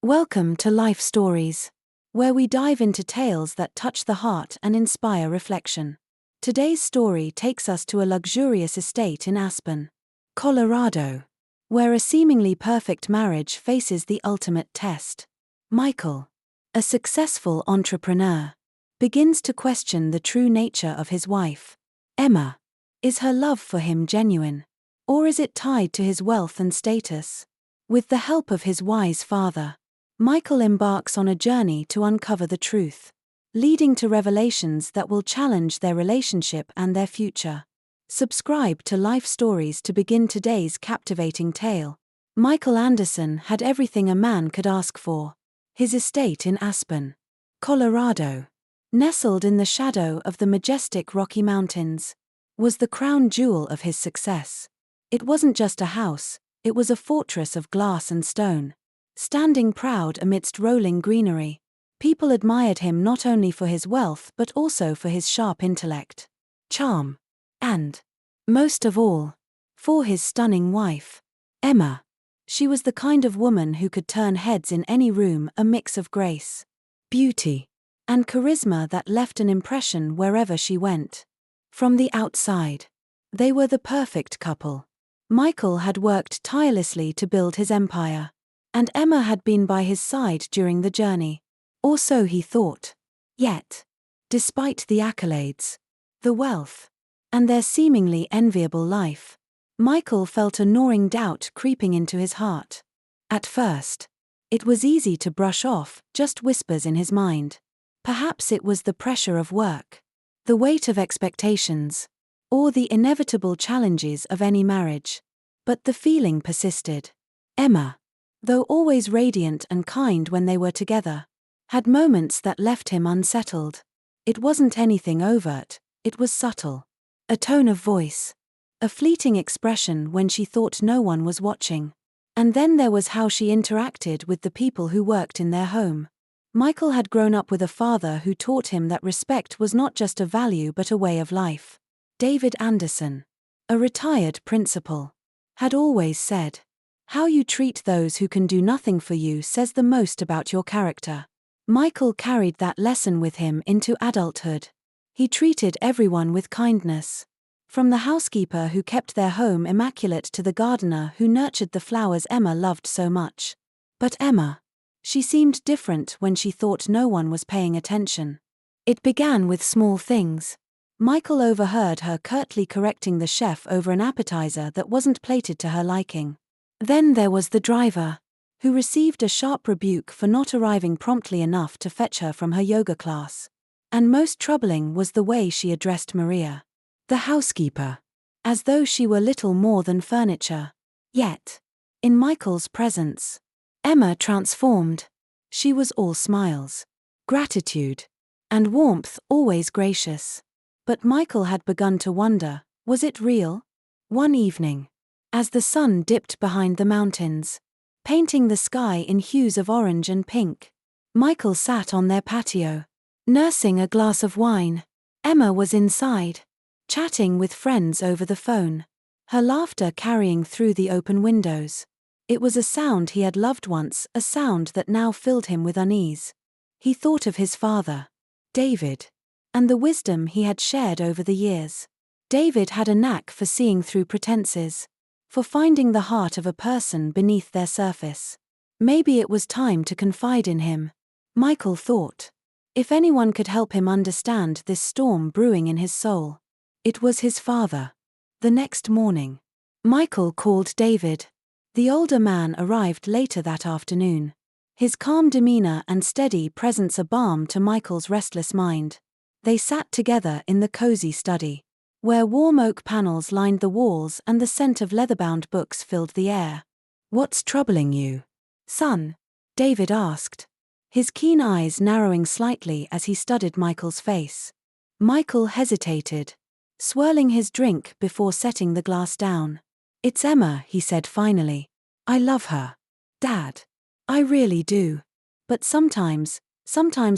Welcome to Life Stories, where we dive into tales that touch the heart and inspire reflection. Today's story takes us to a luxurious estate in Aspen, Colorado, where a seemingly perfect marriage faces the ultimate test. Michael, a successful entrepreneur, begins to question the true nature of his wife, Emma. Is her love for him genuine, or is it tied to his wealth and status? With the help of his wise father, Michael embarks on a journey to uncover the truth, leading to revelations that will challenge their relationship and their future. Subscribe to Life Stories to begin today's captivating tale. Michael Anderson had everything a man could ask for. His estate in Aspen, Colorado, nestled in the shadow of the majestic Rocky Mountains, was the crown jewel of his success. It wasn't just a house, it was a fortress of glass and stone. Standing proud amidst rolling greenery, people admired him not only for his wealth but also for his sharp intellect, charm, and, most of all, for his stunning wife, Emma. She was the kind of woman who could turn heads in any room, a mix of grace, beauty, and charisma that left an impression wherever she went. From the outside, they were the perfect couple. Michael had worked tirelessly to build his empire, and Emma had been by his side during the journey. Or so he thought. Yet, despite the accolades, the wealth, and their seemingly enviable life, Michael felt a gnawing doubt creeping into his heart. At first, it was easy to brush off, just whispers in his mind. Perhaps it was the pressure of work, the weight of expectations, or the inevitable challenges of any marriage. But the feeling persisted. Emma, though always radiant and kind when they were together, had moments that left him unsettled. It wasn't anything overt, it was subtle. A tone of voice, a fleeting expression when she thought no one was watching. And then there was how she interacted with the people who worked in their home. Michael had grown up with a father who taught him that respect was not just a value but a way of life. David Anderson, a retired principal, had always said, "How you treat those who can do nothing for you says the most about your character." Michael carried that lesson with him into adulthood. He treated everyone with kindness, from the housekeeper who kept their home immaculate to the gardener who nurtured the flowers Emma loved so much. But Emma, she seemed different when she thought no one was paying attention. It began with small things. Michael overheard her curtly correcting the chef over an appetizer that wasn't plated to her liking. Then there was the driver, who received a sharp rebuke for not arriving promptly enough to fetch her from her yoga class. And most troubling was the way she addressed Maria, the housekeeper, as though she were little more than furniture. Yet, in Michael's presence, Emma transformed. She was all smiles, gratitude, and warmth, always gracious. But Michael had begun to wonder, was it real? One evening, as the sun dipped behind the mountains, painting the sky in hues of orange and pink, Michael sat on their patio, nursing a glass of wine. Emma was inside, chatting with friends over the phone, her laughter carrying through the open windows. It was a sound he had loved once, a sound that now filled him with unease. He thought of his father, David, and the wisdom he had shared over the years. David had a knack for seeing through pretenses, for finding the heart of a person beneath their surface. Maybe it was time to confide in him, Michael thought. If anyone could help him understand this storm brewing in his soul, it was his father. The next morning, Michael called David. The older man arrived later that afternoon, his calm demeanor and steady presence a balm to Michael's restless mind. They sat together in the cozy study, where warm oak panels lined the walls and the scent of leather-bound books filled the air. "What's troubling you, son?" David asked, his keen eyes narrowing slightly as he studied Michael's face. Michael hesitated, swirling his drink before setting the glass down. "It's Emma," he said finally. "I love her, Dad. I really do. But sometimes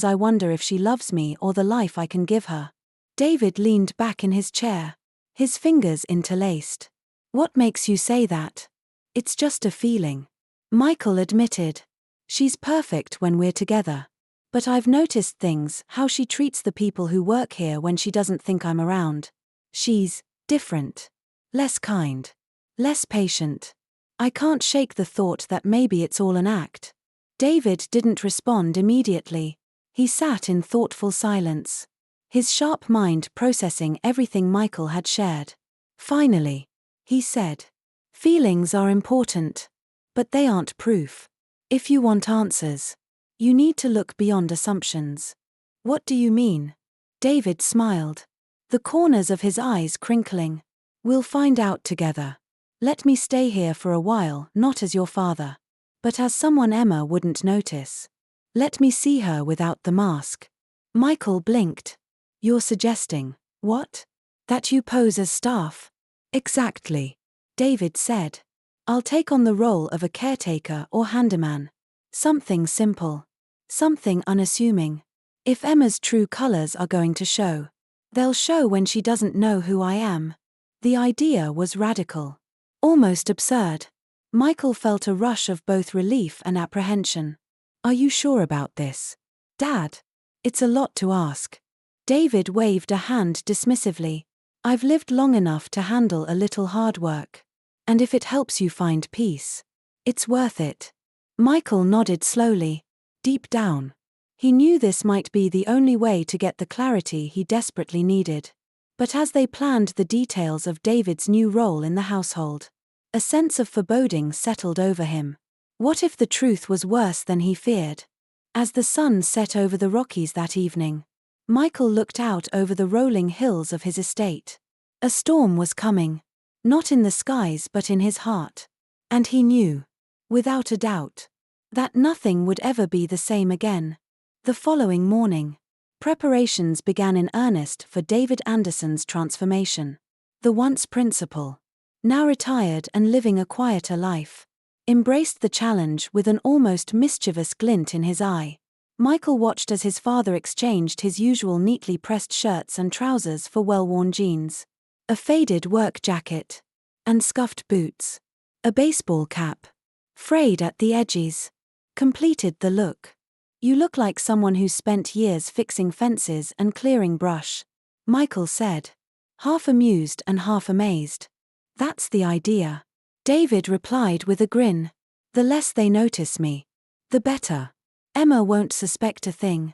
I wonder if she loves me or the life I can give her." David leaned back in his chair, his fingers interlaced. "What makes you say that?" "It's just a feeling," Michael admitted. She's perfect when we're together. But I've noticed things, how she treats the people who work here when she doesn't think I'm around. She's different. Less kind. Less patient. I can't shake the thought that maybe it's all an act. David didn't respond immediately. He sat in thoughtful silence, his sharp mind processing everything Michael had shared. Finally, he said, "Feelings are important, but they aren't proof. If you want answers, you need to look beyond assumptions." "What do you mean?" David smiled, the corners of his eyes crinkling. "We'll find out together. Let me stay here for a while, not as your father, but as someone Emma wouldn't notice. Let me see her without the mask." Michael blinked. "You're suggesting, what? That you pose as staff?" "Exactly," David said. "I'll take on the role of a caretaker or handyman. Something simple. Something unassuming. If Emma's true colors are going to show, they'll show when she doesn't know who I am." The idea was radical. Almost absurd. Michael felt a rush of both relief and apprehension. "Are you sure about this, Dad? It's a lot to ask." David waved a hand dismissively. "I've lived long enough to handle a little hard work. And if it helps you find peace, it's worth it." Michael nodded slowly. Deep down, he knew this might be the only way to get the clarity he desperately needed. But as they planned the details of David's new role in the household, a sense of foreboding settled over him. What if the truth was worse than he feared? As the sun set over the Rockies that evening, Michael looked out over the rolling hills of his estate. A storm was coming, not in the skies but in his heart. And he knew, without a doubt, that nothing would ever be the same again. The following morning, preparations began in earnest for David Anderson's transformation. The once principal, now retired and living a quieter life, embraced the challenge with an almost mischievous glint in his eye. Michael watched as his father exchanged his usual neatly pressed shirts and trousers for well-worn jeans, a faded work jacket, and scuffed boots. A baseball cap, frayed at the edges, completed the look. "You look like someone who's spent years fixing fences and clearing brush," Michael said, half amused and half amazed. "That's the idea," David replied with a grin. "The less they notice me, the better. Emma won't suspect a thing."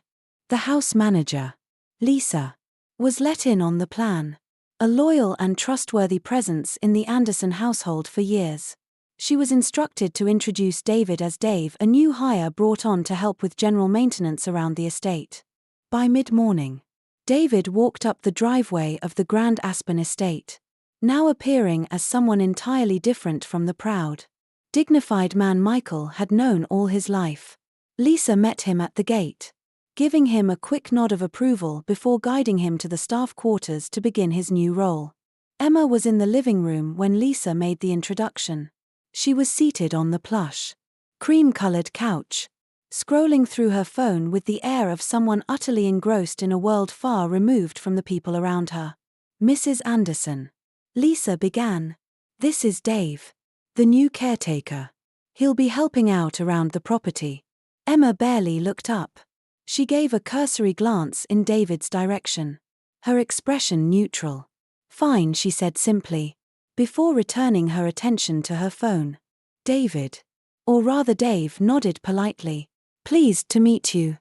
The house manager, Lisa, was let in on the plan. A loyal and trustworthy presence in the Anderson household for years. She was instructed to introduce David as Dave, a new hire brought on to help with general maintenance around the estate. By mid-morning, David walked up the driveway of the Grand Aspen estate, now appearing as someone entirely different from the proud, dignified man Michael had known all his life. Lisa met him at the gate, giving him a quick nod of approval before guiding him to the staff quarters to begin his new role. Emma was in the living room when Lisa made the introduction. She was seated on the plush, cream-colored couch, scrolling through her phone with the air of someone utterly engrossed in a world far removed from the people around her. "Mrs. Anderson," Lisa began, "this is Dave, the new caretaker. He'll be helping out around the property." Emma barely looked up. She gave a cursory glance in David's direction, her expression neutral. "Fine," she said simply, before returning her attention to her phone. David, or rather Dave, nodded politely. "Pleased to meet you,"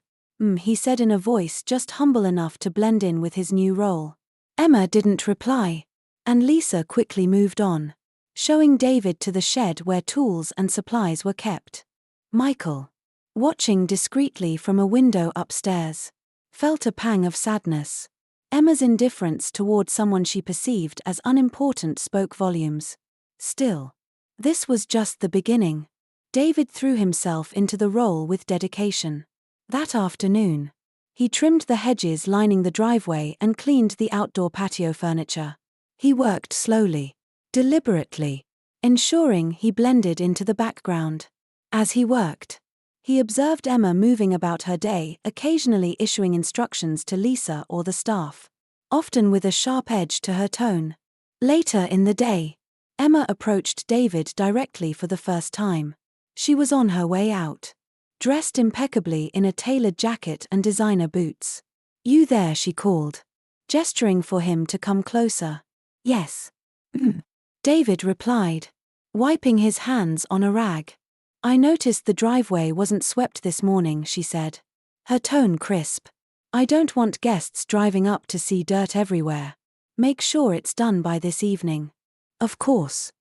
he said in a voice just humble enough to blend in with his new role. Emma didn't reply, and Lisa quickly moved on, showing David to the shed where tools and supplies were kept. Michael, watching discreetly from a window upstairs, felt a pang of sadness. Emma's indifference toward someone she perceived as unimportant spoke volumes. Still, this was just the beginning. David threw himself into the role with dedication. That afternoon, he trimmed the hedges lining the driveway and cleaned the outdoor patio furniture. He worked slowly, deliberately, ensuring he blended into the background. As he worked, he observed Emma moving about her day, occasionally issuing instructions to Lisa or the staff, often with a sharp edge to her tone. Later in the day, Emma approached David directly for the first time. She was on her way out. dressed impeccably in a tailored jacket and designer boots. "You there?" she called, gesturing for him to come closer. "Yes." David replied, wiping his hands on a rag. "I noticed the driveway wasn't swept this morning," she said, her tone crisp. "I don't want guests driving up to see dirt everywhere. Make sure it's done by this evening." "Of course.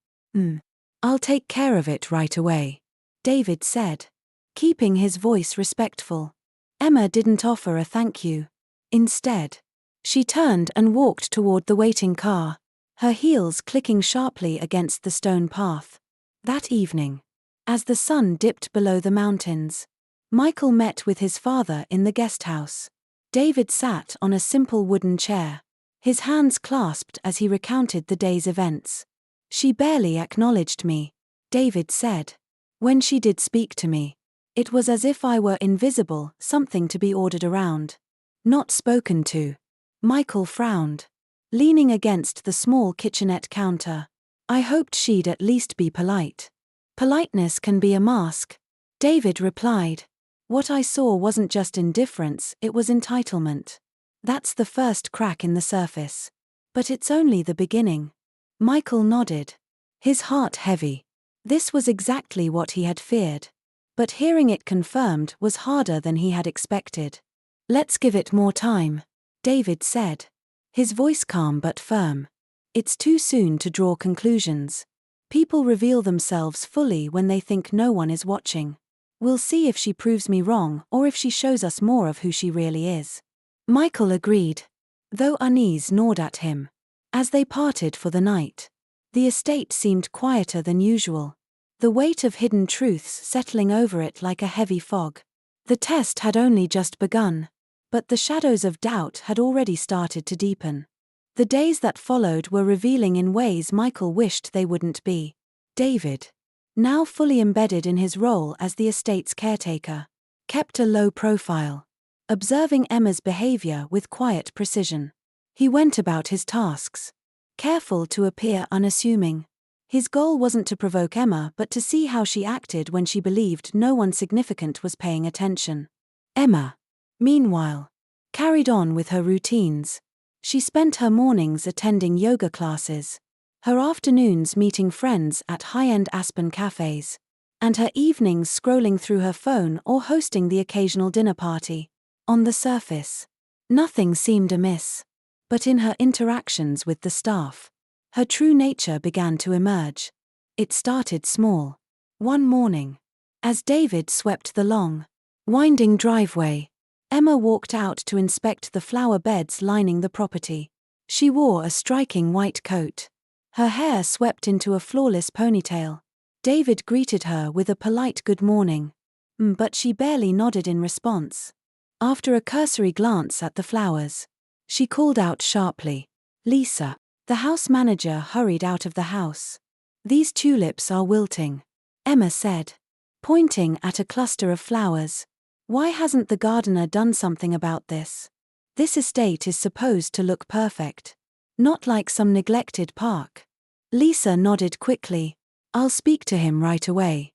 I'll take care of it right away," David said, keeping his voice respectful. Emma didn't offer a thank you. Instead, she turned and walked toward the waiting car, her heels clicking sharply against the stone path. That evening, as the sun dipped below the mountains, Michael met with his father in the guest house. David sat on a simple wooden chair, his hands clasped as he recounted the day's events. "She barely acknowledged me," David said. "When she did speak to me, it was as if I were invisible, something to be ordered around. Not spoken to." Michael frowned, leaning against the small kitchenette counter. "I hoped she'd at least be polite." "Politeness can be a mask," David replied. "What I saw wasn't just indifference, it was entitlement. That's the first crack in the surface. But it's only the beginning." Michael nodded, his heart heavy. This was exactly what he had feared. But hearing it confirmed was harder than he had expected. "Let's give it more time," David said, his voice calm but firm. "It's too soon to draw conclusions. People reveal themselves fully when they think no one is watching. We'll see if she proves me wrong or if she shows us more of who she really is." Michael agreed, though unease gnawed at him. As they parted for the night, the estate seemed quieter than usual, the weight of hidden truths settling over it like a heavy fog. The test had only just begun, but the shadows of doubt had already started to deepen. The days that followed were revealing in ways Michael wished they wouldn't be. David, now fully embedded in his role as the estate's caretaker, kept a low profile, observing Emma's behavior with quiet precision. He went about his tasks, careful to appear unassuming. His goal wasn't to provoke Emma but to see how she acted when she believed no one significant was paying attention. Emma, meanwhile, carried on with her routines. She spent her mornings attending yoga classes, her afternoons meeting friends at high-end Aspen cafes, and her evenings scrolling through her phone or hosting the occasional dinner party. On the surface, nothing seemed amiss. But in her interactions with the staff, her true nature began to emerge. It started small. One morning, as David swept the long, winding driveway, Emma walked out to inspect the flower beds lining the property. She wore a striking white coat, her hair swept into a flawless ponytail. David greeted her with a polite good morning, but she barely nodded in response. After a cursory glance at the flowers, she called out sharply, "Lisa." The house manager hurried out of the house. "These tulips are wilting," Emma said, pointing at a cluster of flowers. "Why hasn't the gardener done something about this? This estate is supposed to look perfect, not like some neglected park." Lisa nodded quickly. "I'll speak to him right away."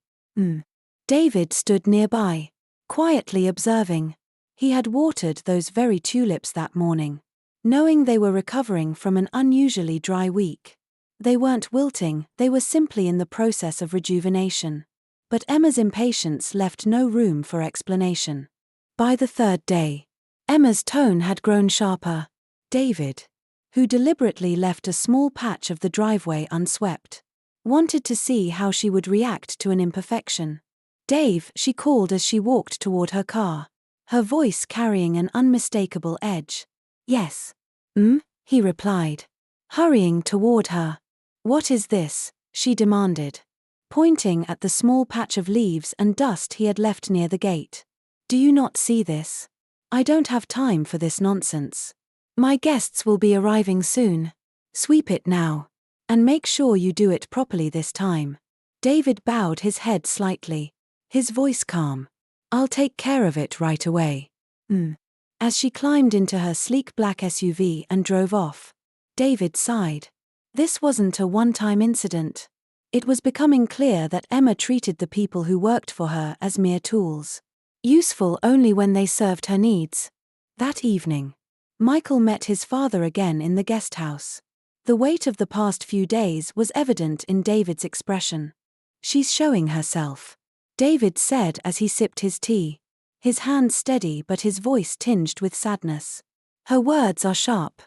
David stood nearby, quietly observing. He had watered those very tulips that morning, knowing they were recovering from an unusually dry week. They weren't wilting, they were simply in the process of rejuvenation. But Emma's impatience left no room for explanation. By the third day, Emma's tone had grown sharper. David, who deliberately left a small patch of the driveway unswept, wanted to see how she would react to an imperfection. "Dave," she called as she walked toward her car, her voice carrying an unmistakable edge. "Yes." He replied, hurrying toward her. "What is this?" she demanded, pointing at the small patch of leaves and dust he had left near the gate. "Do you not see this? I don't have time for this nonsense. My guests will be arriving soon. Sweep it now. And make sure you do it properly this time." David bowed his head slightly, his voice calm. "I'll take care of it right away." As she climbed into her sleek black SUV and drove off, David sighed. This wasn't a one-time incident. It was becoming clear that Emma treated the people who worked for her as mere tools. useful only when they served her needs. That evening, Michael met his father again in the guest house. The weight of the past few days was evident in David's expression. "She's showing herself," David said as he sipped his tea, his hand steady but his voice tinged with sadness. "Her words are sharp.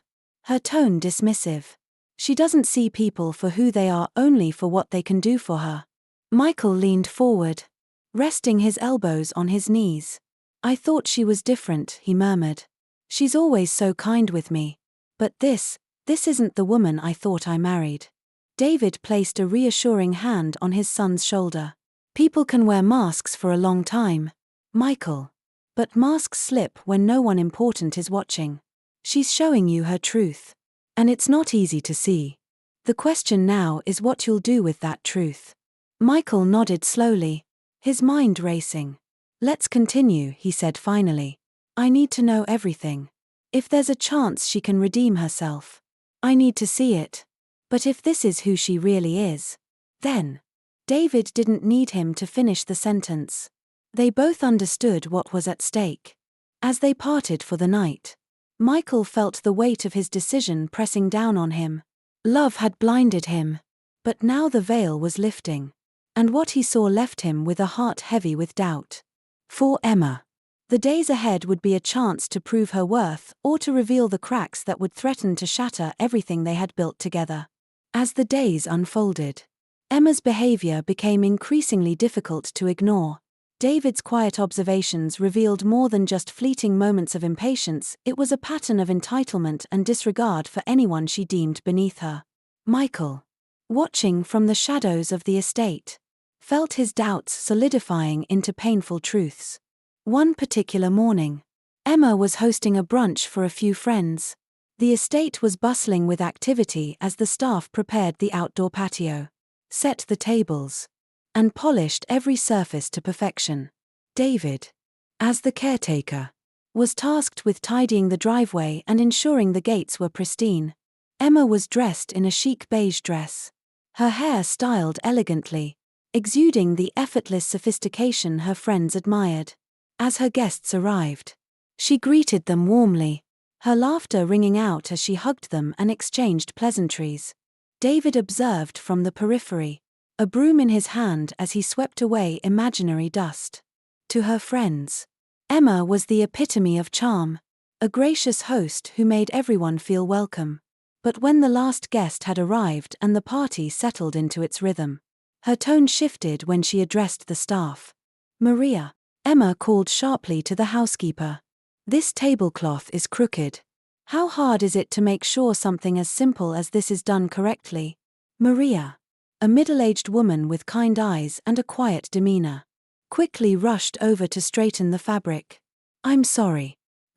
Her tone dismissive. She doesn't see people for who they are, only for what they can do for her." Michael leaned forward, resting his elbows on his knees. "I thought she was different," he murmured. "She's always so kind with me. But this isn't the woman I thought I married." David placed a reassuring hand on his son's shoulder. "People can wear masks for a long time, Michael. But masks slip when no one important is watching. She's showing you her truth. And it's not easy to see. The question now is what you'll do with that truth." Michael nodded slowly, his mind racing. "Let's continue," he said finally. "I need to know everything. If there's a chance she can redeem herself, I need to see it. But if this is who she really is, then..." David didn't need him to finish the sentence. They both understood what was at stake. As they parted for the night, Michael felt the weight of his decision pressing down on him. Love had blinded him, but now the veil was lifting, and what he saw left him with a heart heavy with doubt. For Emma, the days ahead would be a chance to prove her worth or to reveal the cracks that would threaten to shatter everything they had built together. As the days unfolded, Emma's behavior became increasingly difficult to ignore. David's quiet observations revealed more than just fleeting moments of impatience. It was a pattern of entitlement and disregard for anyone she deemed beneath her. Michael, watching from the shadows of the estate, felt his doubts solidifying into painful truths. One particular morning, Emma was hosting a brunch for a few friends. The estate was bustling with activity as the staff prepared the outdoor patio, set the tables, and polished every surface to perfection. David, as the caretaker, was tasked with tidying the driveway and ensuring the gates were pristine. Emma was dressed in a chic beige dress, her hair styled elegantly, exuding the effortless sophistication her friends admired. As her guests arrived, she greeted them warmly, her laughter ringing out as she hugged them and exchanged pleasantries. David observed from the periphery, a broom in his hand as he swept away imaginary dust. To her friends, Emma was the epitome of charm, a gracious host who made everyone feel welcome. But when the last guest had arrived and the party settled into its rhythm, her tone shifted when she addressed the staff. "Maria," Emma called sharply to the housekeeper. "This tablecloth is crooked. How hard is it to make sure something as simple as this is done correctly?" Maria, a middle-aged woman with kind eyes and a quiet demeanor, quickly rushed over to straighten the fabric. "I'm sorry,"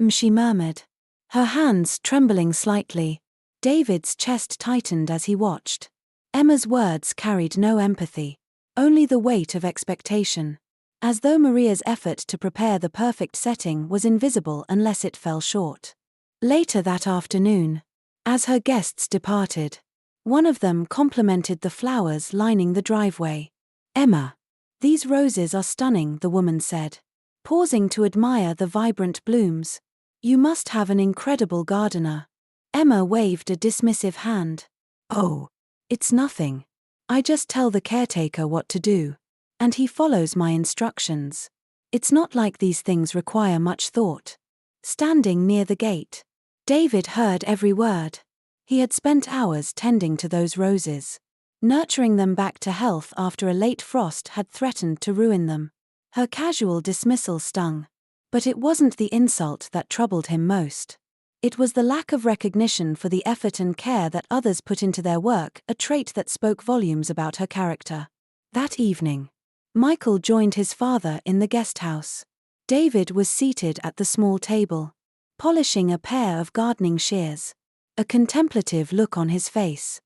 she murmured, her hands trembling slightly. David's chest tightened as he watched. Emma's words carried no empathy, only the weight of expectation, as though Maria's effort to prepare the perfect setting was invisible unless it fell short. Later that afternoon, as her guests departed, one of them complimented the flowers lining the driveway. "Emma, these roses are stunning," the woman said, pausing to admire the vibrant blooms. "You must have an incredible gardener." Emma waved a dismissive hand. "Oh, it's nothing. I just tell the caretaker what to do, and he follows my instructions. It's not like these things require much thought." Standing near the gate, David heard every word. He had spent hours tending to those roses, nurturing them back to health after a late frost had threatened to ruin them. Her casual dismissal stung, but it wasn't the insult that troubled him most. It was the lack of recognition for the effort and care that others put into their work, a trait that spoke volumes about her character. That evening, Michael joined his father in the guest house. David was seated at the small table, polishing a pair of gardening shears, a contemplative look on his face.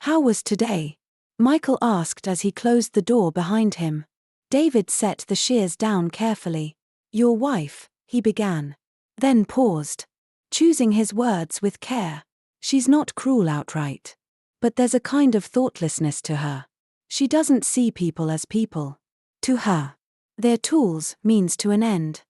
"How was today?" Michael asked as he closed the door behind him. David set the shears down carefully. "Your wife," he began, then paused, choosing his words with care. "She's not cruel outright, but there's a kind of thoughtlessness to her. She doesn't see people as people. To her, they're tools, means to an end."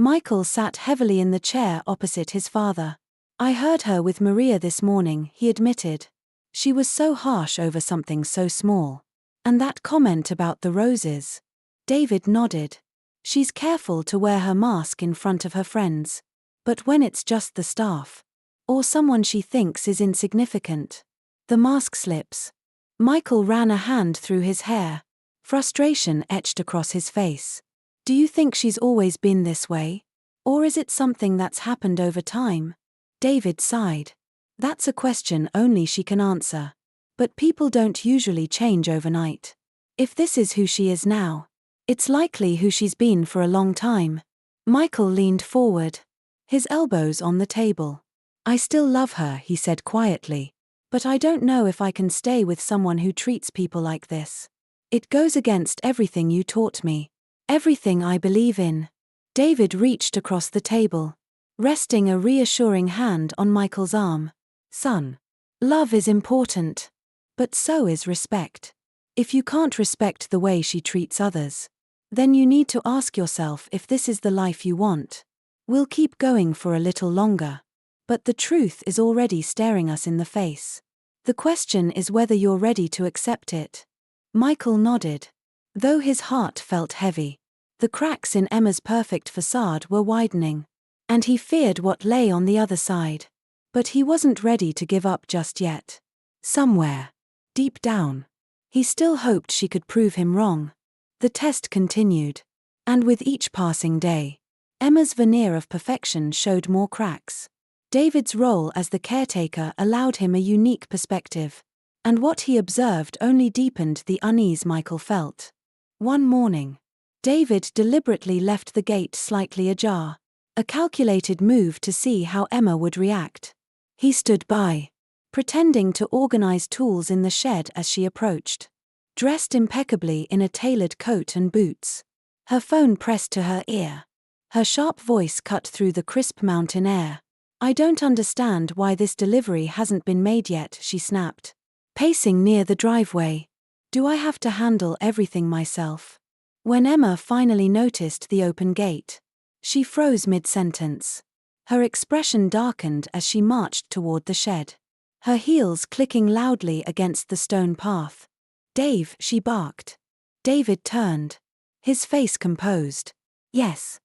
Michael sat heavily in the chair opposite his father. I heard her with Maria this morning, he admitted. She was so harsh over something so small. And that comment about the roses. David nodded. She's careful to wear her mask in front of her friends. But when it's just the staff, or someone she thinks is insignificant, the mask slips. Michael ran a hand through his hair. Frustration etched across his face. Do you think she's always been this way? Or is it something that's happened over time? David sighed. That's a question only she can answer. But people don't usually change overnight. If this is who she is now, it's likely who she's been for a long time. Michael leaned forward, his elbows on the table. I still love her, he said quietly. But I don't know if I can stay with someone who treats people like this. It goes against everything you taught me. Everything I believe in. David reached across the table, resting a reassuring hand on Michael's arm. Son, love is important. But so is respect. If you can't respect the way she treats others, then you need to ask yourself if this is the life you want. We'll keep going for a little longer. But the truth is already staring us in the face. The question is whether you're ready to accept it. Michael nodded. Though his heart felt heavy, the cracks in Emma's perfect facade were widening, and he feared what lay on the other side. But he wasn't ready to give up just yet. Somewhere, deep down, he still hoped she could prove him wrong. The test continued, and with each passing day, Emma's veneer of perfection showed more cracks. David's role as the caretaker allowed him a unique perspective, and what he observed only deepened the unease Michael felt. One morning, David deliberately left the gate slightly ajar, a calculated move to see how Emma would react. He stood by, pretending to organize tools in the shed as she approached. Dressed impeccably in a tailored coat and boots, her phone pressed to her ear. Her sharp voice cut through the crisp mountain air. I don't understand why this delivery hasn't been made yet, she snapped. Pacing near the driveway. Do I have to handle everything myself? When Emma finally noticed the open gate, she froze mid-sentence. Her expression darkened as she marched toward the shed, her heels clicking loudly against the stone path. Dave, she barked. David turned, his face composed. Yes.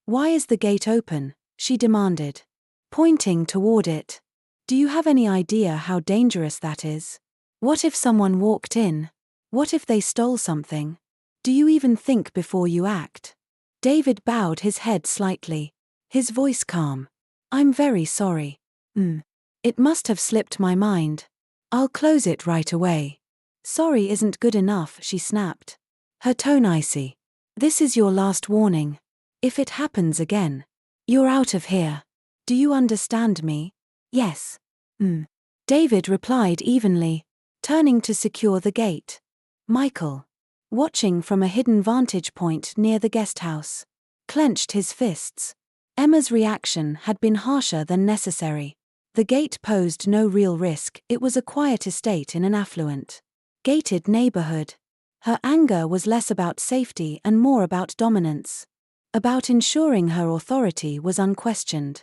Why is the gate open? She demanded, pointing toward it. Do you have any idea how dangerous that is? What if someone walked in? What if they stole something? Do you even think before you act? David bowed his head slightly, his voice calm. I'm very sorry. It must have slipped my mind. I'll close it right away. Sorry isn't good enough, she snapped, her tone icy. This is your last warning. If it happens again, you're out of here. Do you understand me? Yes. David replied evenly, turning to secure the gate. Michael, watching from a hidden vantage point near the guest house, clenched his fists. Emma's reaction had been harsher than necessary. The gate posed no real risk, it was a quiet estate in an affluent, gated neighborhood. Her anger was less about safety and more about dominance, about ensuring her authority was unquestioned.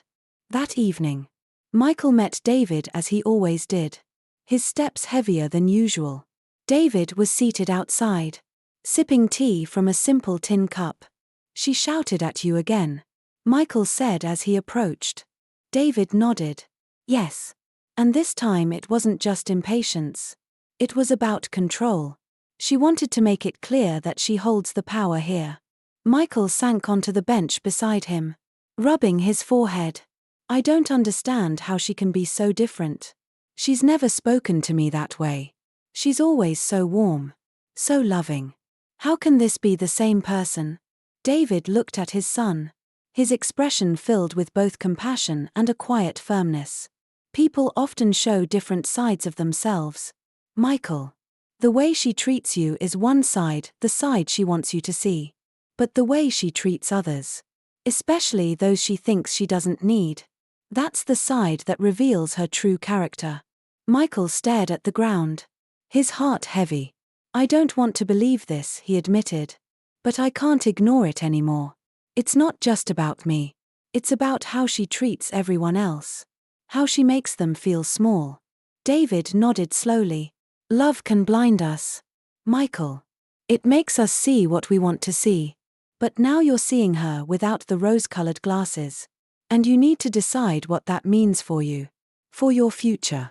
That evening, Michael met David as he always did, his steps heavier than usual. David was seated outside, sipping tea from a simple tin cup. She shouted at you again, Michael said as he approached. David nodded. Yes. And this time it wasn't just impatience. It was about control. She wanted to make it clear that she holds the power here. Michael sank onto the bench beside him, rubbing his forehead. I don't understand how she can be so different. She's never spoken to me that way. She's always so warm, so loving. How can this be the same person? David looked at his son, his expression filled with both compassion and a quiet firmness. People often show different sides of themselves. Michael, the way she treats you is one side, the side she wants you to see. But the way she treats others, especially those she thinks she doesn't need, that's the side that reveals her true character. Michael stared at the ground, his heart heavy. I don't want to believe this, he admitted. But I can't ignore it anymore. It's not just about me. It's about how she treats everyone else. How she makes them feel small. David nodded slowly. Love can blind us, Michael. It makes us see what we want to see. But now you're seeing her without the rose-colored glasses. And you need to decide what that means for you. For your future.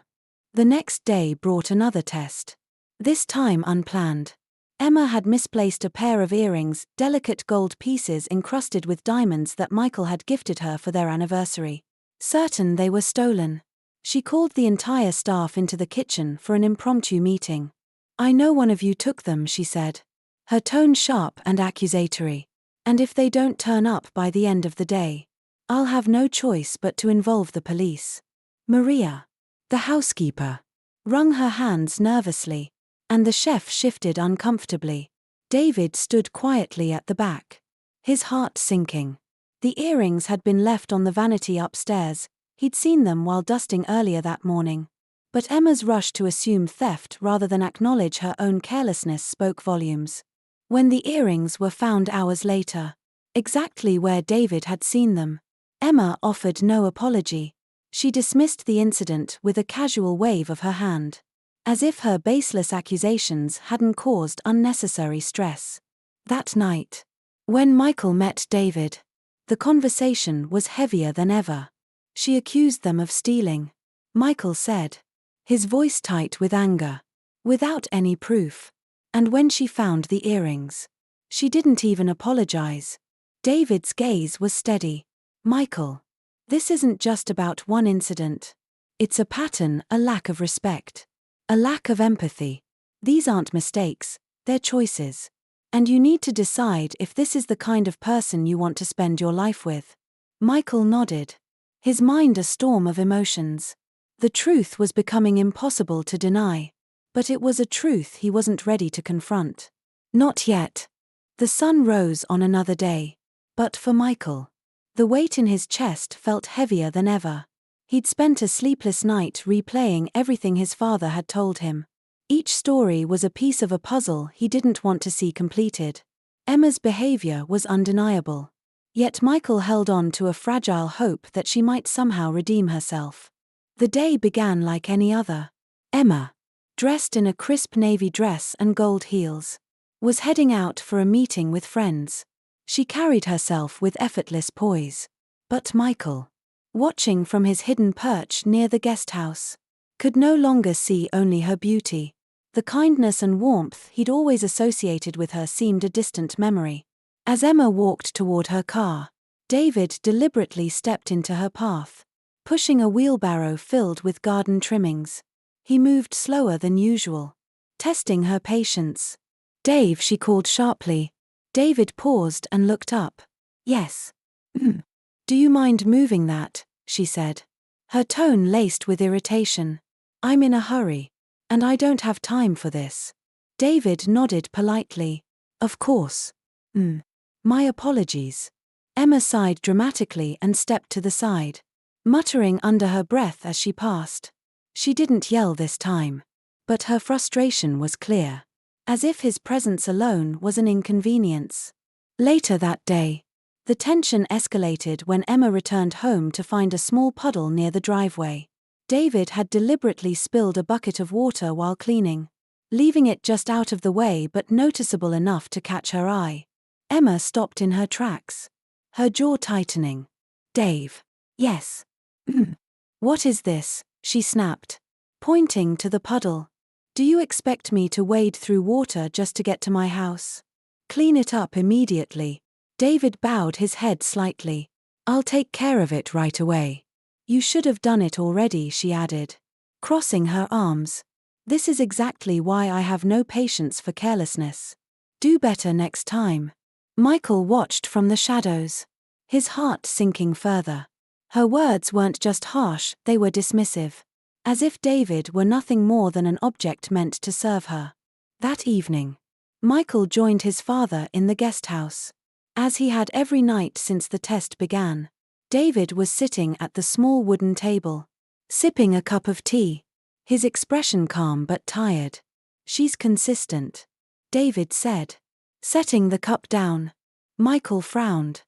The next day brought another test. This time unplanned. Emma had misplaced a pair of earrings, delicate gold pieces encrusted with diamonds that Michael had gifted her for their anniversary. Certain they were stolen. She called the entire staff into the kitchen for an impromptu meeting. I know one of you took them, she said. Her tone sharp and accusatory. And if they don't turn up by the end of the day, I'll have no choice but to involve the police. Maria, the housekeeper, wrung her hands nervously, and the chef shifted uncomfortably. David stood quietly at the back, his heart sinking. The earrings had been left on the vanity upstairs. He'd seen them while dusting earlier that morning. But Emma's rush to assume theft rather than acknowledge her own carelessness spoke volumes. When the earrings were found hours later, exactly where David had seen them, Emma offered no apology. She dismissed the incident with a casual wave of her hand, as if her baseless accusations hadn't caused unnecessary stress. That night, when Michael met David, the conversation was heavier than ever. She accused them of stealing, Michael said, his voice tight with anger, without any proof. And when she found the earrings, she didn't even apologize. David's gaze was steady. Michael, this isn't just about one incident. It's a pattern, a lack of respect, a lack of empathy. These aren't mistakes, they're choices. And you need to decide if this is the kind of person you want to spend your life with. Michael nodded, his mind a storm of emotions. The truth was becoming impossible to deny. But it was a truth he wasn't ready to confront. Not yet. The sun rose on another day. But for Michael, the weight in his chest felt heavier than ever. He'd spent a sleepless night replaying everything his father had told him. Each story was a piece of a puzzle he didn't want to see completed. Emma's behavior was undeniable. Yet Michael held on to a fragile hope that she might somehow redeem herself. The day began like any other. Emma, dressed in a crisp navy dress and gold heels, was heading out for a meeting with friends. She carried herself with effortless poise. But Michael, watching from his hidden perch near the guest house, could no longer see only her beauty. The kindness and warmth he'd always associated with her seemed a distant memory. As Emma walked toward her car, David deliberately stepped into her path, pushing a wheelbarrow filled with garden trimmings. He moved slower than usual, testing her patience. Dave, she called sharply. David paused and looked up. Yes. Do you mind moving that? She said, her tone laced with irritation. I'm in a hurry, and I don't have time for this. David nodded politely. Of course. My apologies. Emma sighed dramatically and stepped to the side, muttering under her breath as she passed. She didn't yell this time, but her frustration was clear, as if his presence alone was an inconvenience. Later that day, the tension escalated when Emma returned home to find a small puddle near the driveway. David had deliberately spilled a bucket of water while cleaning, leaving it just out of the way but noticeable enough to catch her eye. Emma stopped in her tracks, her jaw tightening. Dave. Yes. What is this? She snapped, pointing to the puddle. Do you expect me to wade through water just to get to my house? Clean it up immediately. David bowed his head slightly. I'll take care of it right away. You should have done it already, she added, crossing her arms. This is exactly why I have no patience for carelessness. Do better next time. Michael watched from the shadows, his heart sinking further. Her words weren't just harsh, they were dismissive, as if David were nothing more than an object meant to serve her. That evening, Michael joined his father in the guest house. As he had every night since the test began, David was sitting at the small wooden table, sipping a cup of tea, his expression calm but tired. She's consistent, David said, setting the cup down. Michael frowned.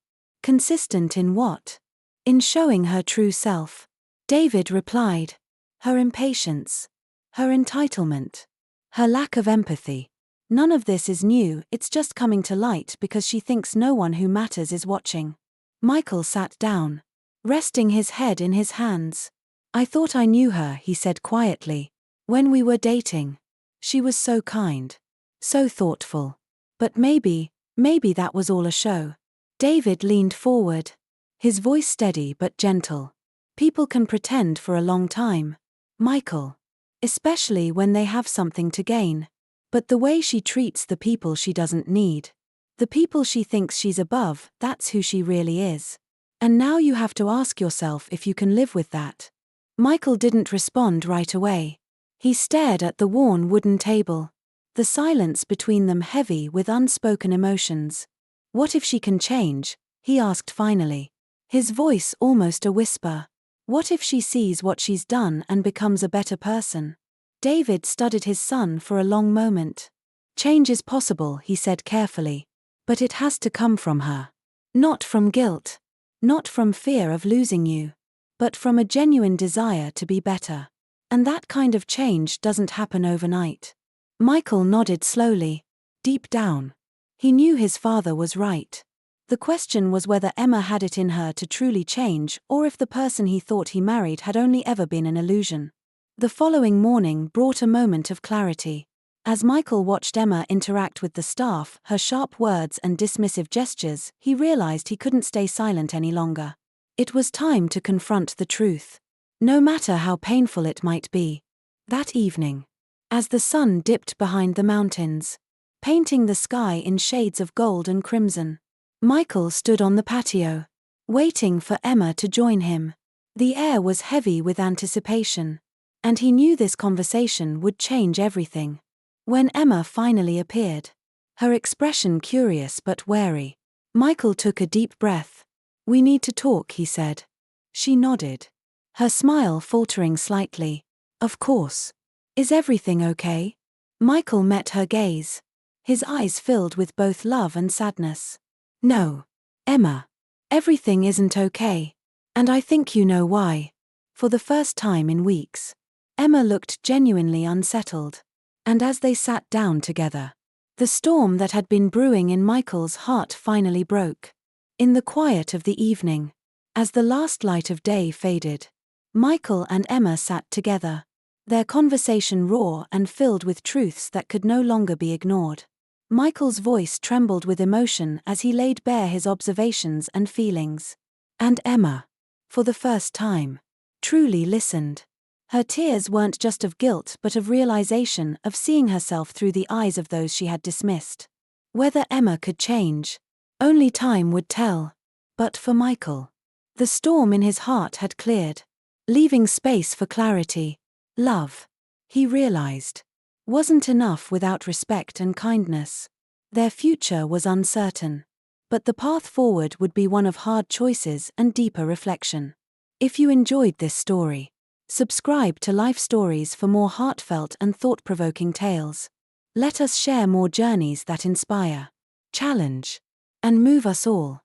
Consistent in what? In showing her true self. David replied. Her impatience. Her entitlement. Her lack of empathy. None of this is new, it's just coming to light because she thinks no one who matters is watching. Michael sat down, resting his head in his hands. I thought I knew her, he said quietly. When we were dating. She was so kind. So thoughtful. But maybe that was all a show. David leaned forward. His voice steady but gentle. People can pretend for a long time, Michael. Especially when they have something to gain. But the way she treats the people she doesn't need. The people she thinks she's above, that's who she really is. And now you have to ask yourself if you can live with that. Michael didn't respond right away. He stared at the worn wooden table. The silence between them heavy with unspoken emotions. What if she can change? He asked finally. His voice almost a whisper. What if she sees what she's done and becomes a better person? David studied his son for a long moment. Change is possible, he said carefully. But it has to come from her. Not from guilt. Not from fear of losing you. But from a genuine desire to be better. And that kind of change doesn't happen overnight. Michael nodded slowly. Deep down. He knew his father was right. The question was whether Emma had it in her to truly change or if the person he thought he married had only ever been an illusion. The following morning brought a moment of clarity. As Michael watched Emma interact with the staff, her sharp words and dismissive gestures, he realized he couldn't stay silent any longer. It was time to confront the truth. No matter how painful it might be. That evening, as the sun dipped behind the mountains, painting the sky in shades of gold and crimson, Michael stood on the patio, waiting for Emma to join him. The air was heavy with anticipation, and he knew this conversation would change everything. When Emma finally appeared, her expression curious but wary, Michael took a deep breath. We need to talk, he said. She nodded, her smile faltering slightly. Of course. Is everything okay? Michael met her gaze, his eyes filled with both love and sadness. No, Emma. Everything isn't okay. And I think you know why. For the first time in weeks, Emma looked genuinely unsettled. And as they sat down together, the storm that had been brewing in Michael's heart finally broke. In the quiet of the evening, as the last light of day faded, Michael and Emma sat together, their conversation raw and filled with truths that could no longer be ignored. Michael's voice trembled with emotion as he laid bare his observations and feelings. And Emma, for the first time, truly listened. Her tears weren't just of guilt but of realization, of seeing herself through the eyes of those she had dismissed. Whether Emma could change, only time would tell. But for Michael, the storm in his heart had cleared, leaving space for clarity. Love, he realized, wasn't enough without respect and kindness. Their future was uncertain, but the path forward would be one of hard choices and deeper reflection. If you enjoyed this story, subscribe to Life Stories for more heartfelt and thought-provoking tales. Let us share more journeys that inspire, challenge, and move us all.